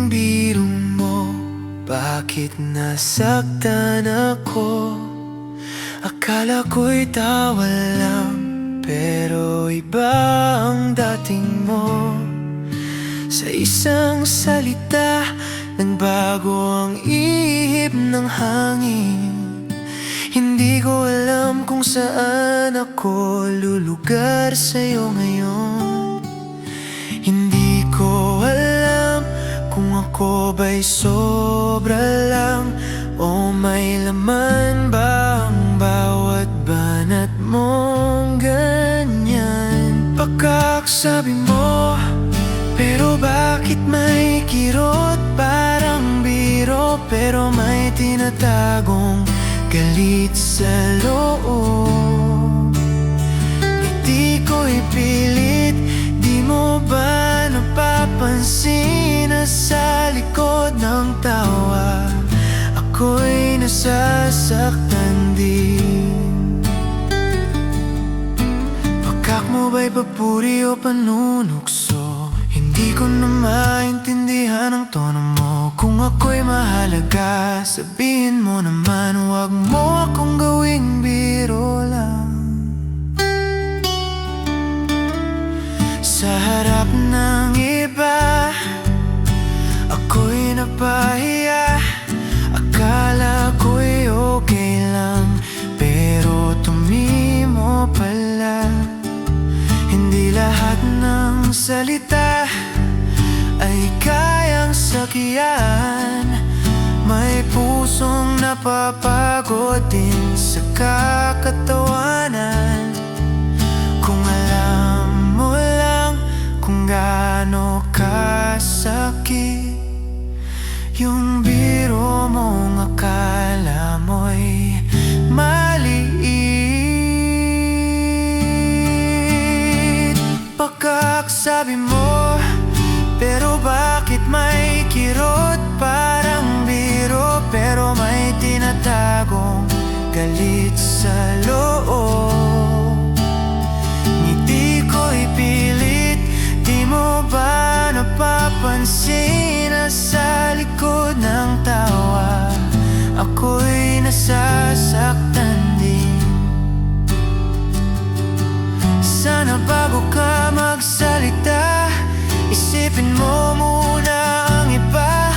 gawing biro mo? Bakit nasaktan ako? Akala ko'y tawa lang, pero iba ang dating mo. Sa isang salita, nagbago ang ihip ng hangin. Hindi ko alam kung saan ako lulugar sa'yo ngayon. Hindi ko alam kung ako ba'y sobra lang o may laman ba ang bawat banat mong ganyan. Pakaksabi mo, pero bakit may kirot? Parang biro, pero may tinatagong galit sa loob. Hindi ko ipilit, di mo ba napapansin na sa likod ng tawa ako'y nasasaktan din? Pagkak mo ba'y papuri o panunukso? Hindi ko na maintindihan ang tono mo. Kung ako'y mahalaga, sabihin mo naman, huwag mo akong gawing biro lang. Sa harap ng iba, ako'y napahiya. Akala ko'y okay lang, pero tumimo pala. Hindi lahat ng salita ay kayang sakyan. May pusong napapagod din sa kakatawanan. Kung alam mo lang kung gaano kasakit yung biro mong akala mo'y maliit. Pagkaksabi mo, pero bakit may kirot? Parang biro, pero may tinatagong galit sa loob. Hindi ko ipilit, di mo ba napapansin na sa likod ng tawa ako'y nasasaktan din? Sana bago ka magsalita, isipin mo muna ang iba.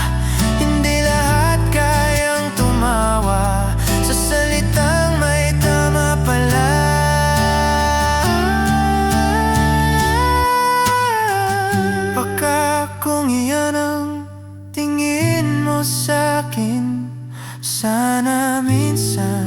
Hindi lahat kayang tumawa sa salitang may tama pala. Baka kung iyan ang tingin mo sa'kin, sana minsan